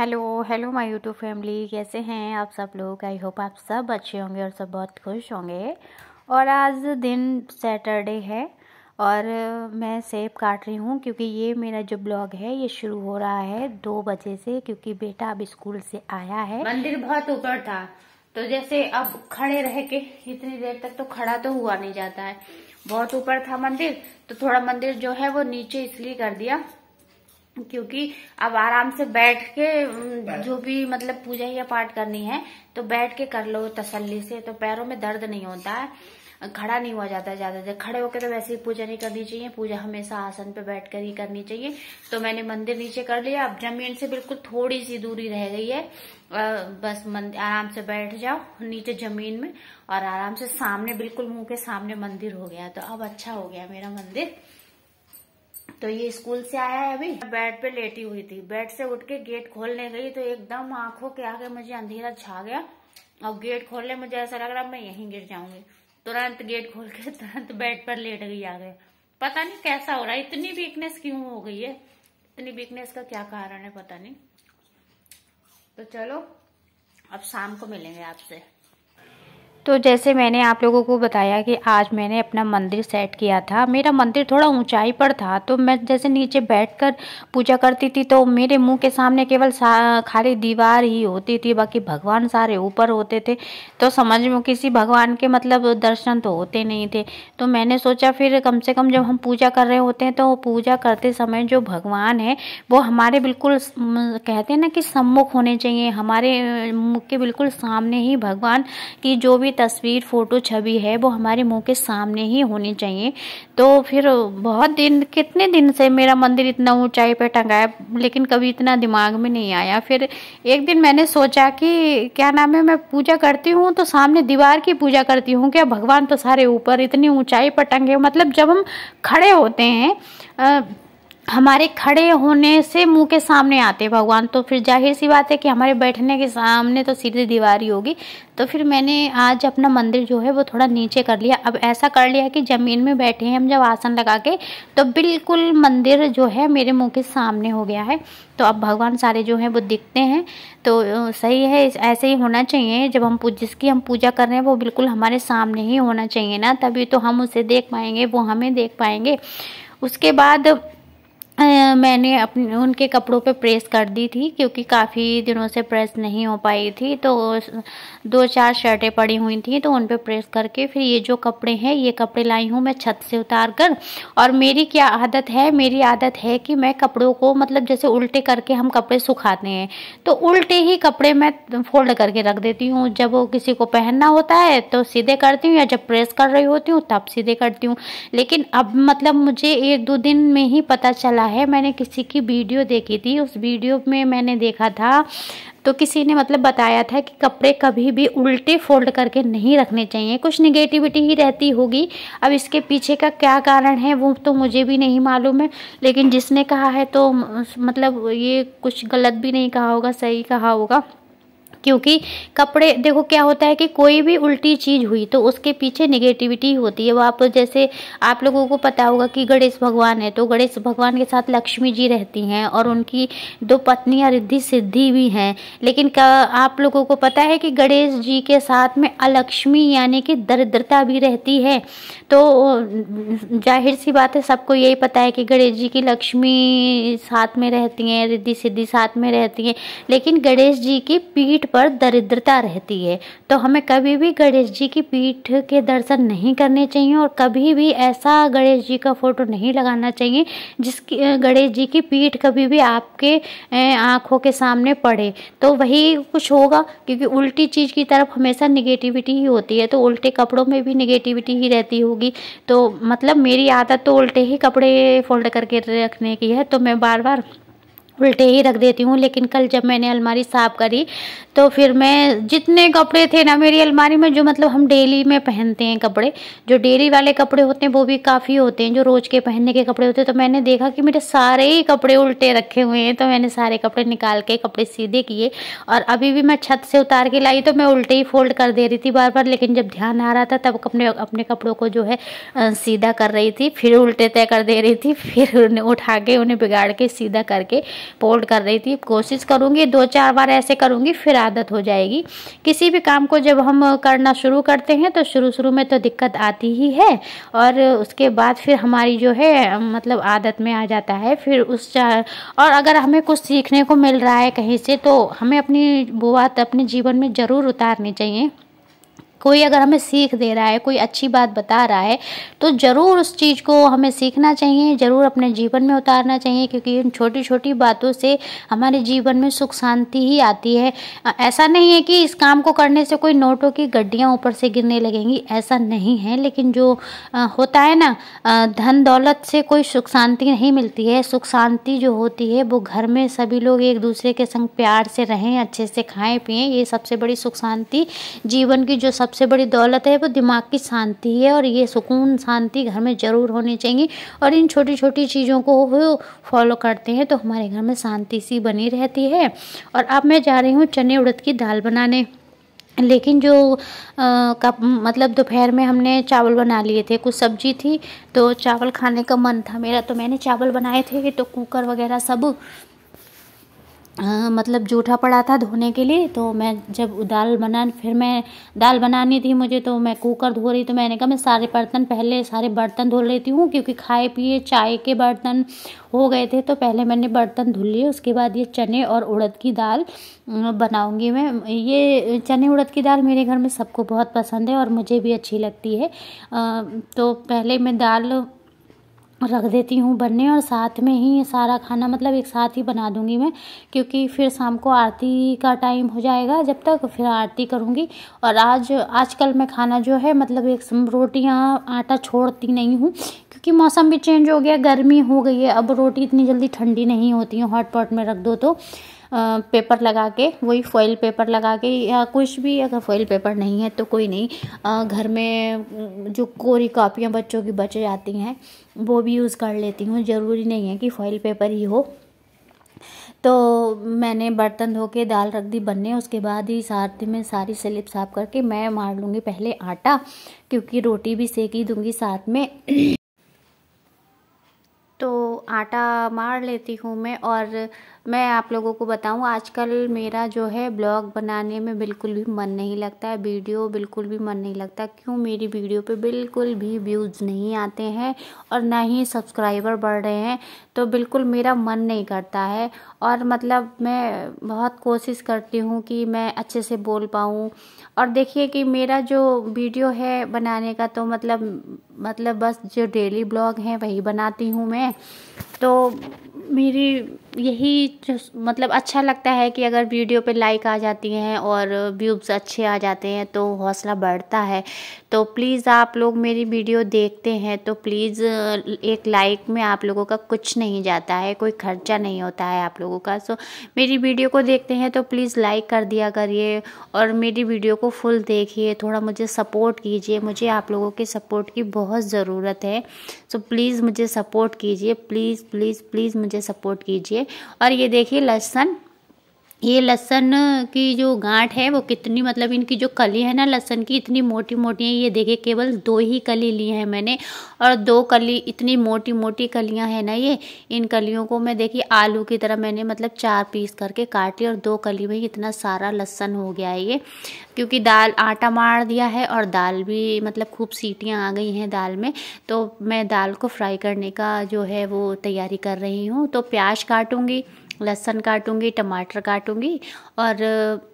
Hello hello my YouTube family, कैसे हैं आप सब लोग। आई होप आप सब अच्छे होंगे और सब बहुत खुश होंगे। और आज दिन सैटरडे है और मैं सेब काट रही हूँ क्योंकि ये मेरा जो ब्लॉग है ये शुरू हो रहा है 2 बजे से, क्योंकि बेटा अब स्कूल से आया है। मंदिर बहुत ऊपर था तो जैसे अब खड़े रह के इतनी देर तक तो खड़ा तो हुआ नहीं जाता है, बहुत ऊपर था मंदिर। तो थोड़ा मंदिर जो है वो नीचे इसलिए कर दिया क्योंकि अब आराम से बैठ के जो भी मतलब पूजा या पाठ करनी है तो बैठ के कर लो तसल्ली से, तो पैरों में दर्द नहीं होता है, खड़ा नहीं हुआ जाता है ज्यादा देर। खड़े होकर तो वैसे ही पूजा नहीं करनी चाहिए, पूजा हमेशा आसन पे बैठकर ही करनी चाहिए। तो मैंने मंदिर नीचे कर लिया, अब जमीन से बिल्कुल थोड़ी सी दूरी रह गई है। बस आराम से बैठ जाओ नीचे जमीन में और आराम से सामने बिल्कुल मुंह के सामने मंदिर हो गया। तो अब अच्छा हो गया मेरा मंदिर। तो ये स्कूल से आया है, अभी बेड पे लेटी हुई थी, बेड से उठ के गेट खोलने गई तो एकदम आंखों के आगे मुझे अंधेरा छा गया और गेट खोलने मुझे ऐसा लग रहा मैं यहीं गिर जाऊंगी। तुरंत गेट खोल के तुरंत बेड पर लेट गई आगे। पता नहीं कैसा हो रहा है, इतनी वीकनेस क्यों हो गई है, इतनी वीकनेस का क्या कारण है पता नहीं। तो चलो अब शाम को मिलेंगे आपसे। तो जैसे मैंने आप लोगों को बताया कि आज मैंने अपना मंदिर सेट किया था। मेरा मंदिर थोड़ा ऊंचाई पर था तो मैं जैसे नीचे बैठकर पूजा करती थी तो मेरे मुंह के सामने केवल खाली दीवार ही होती थी, बाकी भगवान सारे ऊपर होते थे। तो समझ में किसी भगवान के मतलब दर्शन तो होते नहीं थे। तो मैंने सोचा फिर कम से कम जब हम पूजा कर रहे होते हैं तो पूजा करते समय जो भगवान है वो हमारे बिल्कुल कहते हैं ना कि सम्मुख होने चाहिए, हमारे मुख के बिल्कुल सामने ही भगवान की जो भी तस्वीर फोटो छवि है वो हमारे मुंह के सामने ही होनी चाहिए। तो फिर बहुत दिन, कितने दिन से मेरा मंदिर इतना ऊंचाई पे टंगा है लेकिन कभी इतना दिमाग में नहीं आया। फिर एक दिन मैंने सोचा कि क्या नाम है, मैं पूजा करती हूँ तो सामने दीवार की पूजा करती हूँ क्या, भगवान तो सारे ऊपर इतनी ऊंचाई पर टंगे। मतलब जब हम खड़े होते हैं हमारे खड़े होने से मुंह के सामने आते भगवान, तो फिर जाहिर सी बात है कि हमारे बैठने के सामने तो सीधी दीवार ही होगी। तो फिर मैंने आज अपना मंदिर जो है वो थोड़ा नीचे कर लिया। अब ऐसा कर लिया कि ज़मीन में बैठे हैं हम जब आसन लगा के तो बिल्कुल मंदिर जो है मेरे मुंह के सामने हो गया है। तो अब भगवान सारे जो हैं वो दिखते हैं। तो सही है, ऐसे ही होना चाहिए। जब हम जिसकी हम पूजा कर रहे हैं वो बिल्कुल हमारे सामने ही होना चाहिए ना, तभी तो हम उसे देख पाएंगे, वो हमें देख पाएंगे। उसके बाद मैंने अपने उनके कपड़ों पे प्रेस कर दी थी क्योंकि काफ़ी दिनों से प्रेस नहीं हो पाई थी। तो 2-4 शर्टें पड़ी हुई थी तो उन पे प्रेस करके फिर ये जो कपड़े हैं ये कपड़े लाई हूँ मैं छत से उतार कर। और मेरी क्या आदत है, मेरी आदत है कि मैं कपड़ों को मतलब जैसे उल्टे करके हम कपड़े सुखाते हैं तो उल्टे ही कपड़े मैं फोल्ड करके रख देती हूँ। जब वो किसी को पहनना होता है तो सीधे करती हूँ या जब प्रेस कर रही होती हूँ तब सीधे करती हूँ। लेकिन अब मतलब मुझे 1-2 दिन में ही पता चला है, मैंने किसी की वीडियो देखी थी, उस वीडियो में मैंने देखा था तो किसी ने मतलब बताया था कि कपड़े कभी भी उल्टे फोल्ड करके नहीं रखने चाहिए, कुछ निगेटिविटी ही रहती होगी। अब इसके पीछे का क्या कारण है वो तो मुझे भी नहीं मालूम है, लेकिन जिसने कहा है तो मतलब ये कुछ गलत भी नहीं कहा होगा, सही कहा होगा। क्योंकि कपड़े देखो क्या होता है कि कोई भी उल्टी चीज़ हुई तो उसके पीछे निगेटिविटी होती है। वो आप जैसे आप लोगों को पता होगा कि गणेश भगवान है तो गणेश भगवान के साथ लक्ष्मी जी रहती हैं और उनकी 2 पत्नियां रिद्धि सिद्धि भी हैं। लेकिन आप लोगों को पता है कि गणेश जी के साथ में अलक्ष्मी यानी कि दरिद्रता भी रहती है। तो जाहिर सी बात है सबको यही पता है कि गणेश जी की लक्ष्मी साथ में रहती हैं, रिद्धि सिद्धि साथ में रहती हैं, लेकिन गणेश जी की पीठ पर दरिद्रता रहती है। तो हमें कभी भी गणेश जी की पीठ के दर्शन नहीं करने चाहिए और कभी भी ऐसा गणेश जी का फोटो नहीं लगाना चाहिए जिसकी गणेश जी की पीठ कभी भी आपके आंखों के सामने पड़े। तो वही कुछ होगा क्योंकि उल्टी चीज़ की तरफ हमेशा निगेटिविटी ही होती है, तो उल्टे कपड़ों में भी निगेटिविटी ही रहती होगी। तो मतलब मेरी आदत तो उल्टे ही कपड़े फोल्ड करके रखने की है, तो मैं बार बार उल्टे ही रख देती हूँ। लेकिन कल जब मैंने अलमारी साफ करी तो फिर मैं जितने कपड़े थे ना मेरी अलमारी में, जो मतलब हम डेली में पहनते हैं कपड़े, जो डेली वाले कपड़े होते हैं वो भी काफ़ी होते हैं, जो रोज़ के पहनने के कपड़े होते हैं, तो मैंने देखा कि मेरे सारे ही कपड़े उल्टे रखे हुए हैं। तो मैंने सारे कपड़े निकाल के कपड़े सीधे किए और अभी भी मैं छत से उतार के लाई तो मैं उल्टे ही फोल्ड कर दे रही थी बार बार। लेकिन जब ध्यान आ रहा था तब अपने कपड़ों को जो है सीधा कर रही थी, फिर उल्टे तय कर दे रही थी, फिर उन्हें उठा के उन्हें बिगाड़ के सीधा करके फोल्ड कर रही थी। कोशिश करूँगी 2-4 बार ऐसे करूँगी, फिर आदत हो जाएगी। किसी भी काम को जब हम करना शुरू करते हैं तो शुरू में तो दिक्कत आती ही है, और उसके बाद फिर हमारी जो है मतलब आदत में आ जाता है। फिर और अगर हमें कुछ सीखने को मिल रहा है कहीं से, तो हमें अपनी वो बात अपने जीवन में ज़रूर उतारनी चाहिए। कोई अगर हमें सीख दे रहा है, कोई अच्छी बात बता रहा है, तो ज़रूर उस चीज़ को हमें सीखना चाहिए, ज़रूर अपने जीवन में उतारना चाहिए, क्योंकि इन छोटी छोटी बातों से हमारे जीवन में सुख शांति ही आती है। ऐसा नहीं है कि इस काम को करने से कोई नोटों की गड्डियाँ ऊपर से गिरने लगेंगी, ऐसा नहीं है। लेकिन जो होता है ना, धन दौलत से कोई सुख शांति नहीं मिलती है। सुख शांति जो होती है वो घर में सभी लोग एक दूसरे के संग प्यार से रहें, अच्छे से खाएं पिएं, ये सबसे बड़ी सुख शांति। जीवन की जो सबसे बड़ी दौलत है वो दिमाग की शांति है, और ये सुकून शांति घर में ज़रूर होनी चाहिए। और इन छोटी छोटी चीज़ों को वो फॉलो करते हैं तो हमारे घर में शांति सी बनी रहती है। और अब मैं जा रही हूँ चने उड़द की दाल बनाने। लेकिन जो मतलब दोपहर में हमने चावल बना लिए थे, कुछ सब्जी थी, तो चावल खाने का मन था मेरा, तो मैंने चावल बनाए थे। तो कुकर वगैरह सब मतलब जूठा पड़ा था धोने के लिए। तो मैं जब दाल बनानी थी मुझे, तो मैं कुकर धो रही, तो मैंने कहा मैं सारे बर्तन धो लेती हूँ, क्योंकि खाए पिए चाय के बर्तन हो गए थे। तो पहले मैंने बर्तन धुल लिए, उसके बाद ये चने और उड़द की दाल बनाऊंगी मैं। ये चने उड़द की दाल मेरे घर में सबको बहुत पसंद है और मुझे भी अच्छी लगती है। तो पहले मैं दाल रख देती हूँ बनने, और साथ में ही सारा खाना मतलब एक साथ ही बना दूँगी मैं, क्योंकि फिर शाम को आरती का टाइम हो जाएगा, जब तक फिर आरती करूँगी। और आजकल मैं खाना जो है मतलब एक रोटियाँ आटा छोड़ती नहीं हूँ, क्योंकि मौसम भी चेंज हो गया, गर्मी हो गई है। अब रोटी इतनी जल्दी ठंडी नहीं होती है, हॉट पॉट में रख दो तो पेपर लगा के, वही फॉइल पेपर लगा के, या कुछ भी, अगर फॉइल पेपर नहीं है तो कोई नहीं, घर में जो कोरी कापियाँ बच्चों की बच जाती हैं वो भी यूज़ कर लेती हूँ, ज़रूरी नहीं है कि फॉइल पेपर ही हो। तो मैंने बर्तन धो के दाल रख दी बनने, उसके बाद ही साथ में सारी स्लिप साफ करके मैं मार लूँगी पहले आटा, क्योंकि रोटी भी सेक ही दूँगी साथ में। तो आटा मार लेती हूँ मैं। और मैं आप लोगों को बताऊँ, आजकल मेरा जो है ब्लॉग बनाने में बिल्कुल भी मन नहीं लगता है, वीडियो बिल्कुल भी मन नहीं लगता। क्यों? मेरी वीडियो पे बिल्कुल भी व्यूज़ नहीं आते हैं और ना ही सब्सक्राइबर बढ़ रहे हैं, तो बिल्कुल मेरा मन नहीं करता है। और मतलब मैं बहुत कोशिश करती हूँ कि मैं अच्छे से बोल पाऊँ। और देखिए कि मेरा जो वीडियो है बनाने का, तो मतलब बस जो डेली ब्लॉग है वही बनाती हूँ मैं। तो मेरी यही जो मतलब अच्छा लगता है कि अगर वीडियो पे लाइक आ जाती हैं और व्यूज़ अच्छे आ जाते हैं तो हौसला बढ़ता है। तो प्लीज़ आप लोग मेरी वीडियो देखते हैं तो प्लीज़ एक लाइक में आप लोगों का कुछ नहीं जाता है, कोई खर्चा नहीं होता है आप लोगों का। सो मेरी वीडियो को देखते हैं तो प्लीज़ लाइक कर दिया करिए और मेरी वीडियो को फुल देखिए, थोड़ा मुझे सपोर्ट कीजिए। मुझे आप लोगों के सपोर्ट की बहुत ज़रूरत है। सो प्लीज़ मुझे सपोर्ट कीजिए, प्लीज़ प्लीज़ प्लीज़ मुझे सपोर्ट कीजिए। और ये देखिए लहसुन, ये लहसुन की जो गांठ है वो कितनी, मतलब इनकी जो कली है ना लहसुन की, इतनी मोटी मोटी है। ये देखिए केवल 2 ही कली ली है मैंने, और 2 कली, इतनी मोटी मोटी कलियां हैं ना ये। इन कलियों को मैं देखिए आलू की तरह मैंने मतलब 4 पीस करके काट लिया, और 2 कली में इतना सारा लहसुन हो गया है ये। क्योंकि दाल आटा मार दिया है और दाल भी मतलब खूब सीटियाँ आ गई हैं दाल में, तो मैं दाल को फ्राई करने का जो है वो तैयारी कर रही हूँ। तो प्याज काटूँगी, लहसुन काटूंगी, टमाटर काटूंगी, और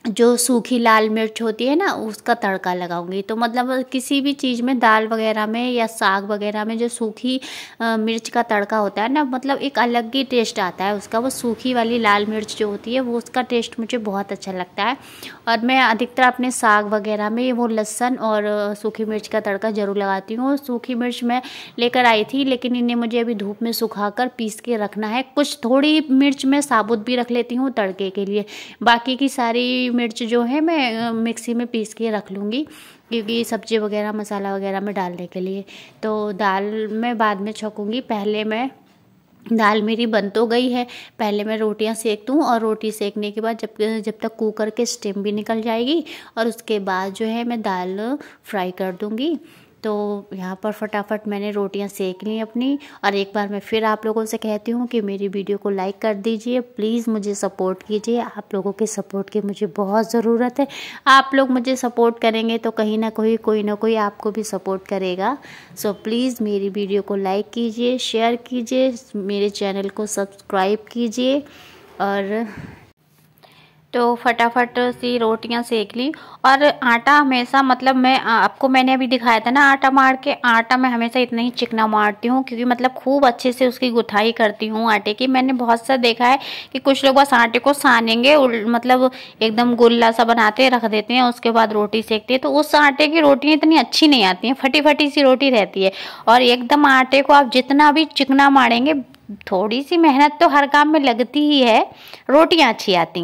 जो सूखी लाल मिर्च होती है ना उसका तड़का लगाऊंगी। तो मतलब किसी भी चीज़ में, दाल वगैरह में या साग वगैरह में जो सूखी मिर्च का तड़का होता है ना, मतलब एक अलग ही टेस्ट आता है उसका। वो सूखी वाली लाल मिर्च जो होती है वो, उसका टेस्ट मुझे बहुत अच्छा लगता है। और मैं अधिकतर अपने साग वगैरह में वो लहसुन और सूखी मिर्च का तड़का ज़रूर लगाती हूँ। सूखी मिर्च मैं लेकर आई थी, लेकिन इन्हें मुझे अभी धूप में सुखाकर पीस के रखना है। कुछ थोड़ी मिर्च मैं साबुत भी रख लेती हूँ तड़के के लिए, बाकी की सारी मिर्च जो है मैं मिक्सी में पीस के रख लूँगी, क्योंकि सब्जी वगैरह मसाला वगैरह में डालने के लिए। तो दाल मैं बाद में छौंकूँगी, पहले मैं, दाल मेरी बन तो गई है, पहले मैं रोटियां सेक दूँ, और रोटी सेकने के बाद जब तक कुकर के स्टीम भी निकल जाएगी, और उसके बाद जो है मैं दाल फ्राई कर दूँगी। तो यहाँ पर फटाफट मैंने रोटियां सेक ली अपनी। और एक बार मैं फिर आप लोगों से कहती हूँ कि मेरी वीडियो को लाइक कर दीजिए, प्लीज़ मुझे सपोर्ट कीजिए। आप लोगों के सपोर्ट की मुझे बहुत ज़रूरत है। आप लोग मुझे सपोर्ट करेंगे तो कहीं ना कोई आपको भी सपोर्ट करेगा। सो प्लीज़ मेरी वीडियो को लाइक कीजिए, शेयर कीजिए, मेरे चैनल को सब्सक्राइब कीजिए। और तो फटाफट सी रोटियां सेक ली। और आटा हमेशा, मतलब मैंने अभी दिखाया था ना आटा मार के, आटा मैं हमेशा इतना ही चिकना मारती हूँ, क्योंकि मतलब खूब अच्छे से उसकी गुथाई करती हूँ आटे की। मैंने बहुत सा देखा है कि कुछ लोग बस आटे को सानेंगे, मतलब एकदम गोला सा बनाते रख देते हैं, उसके बाद रोटी सेकते हैं, तो उस आटे की रोटियाँ इतनी अच्छी नहीं आती हैं, फटी फटी सी रोटी रहती है। और एकदम आटे को आप जितना भी चिकना मारेंगे, थोड़ी सी मेहनत तो हर काम में लगती ही है, रोटियाँ अच्छी आती हैं।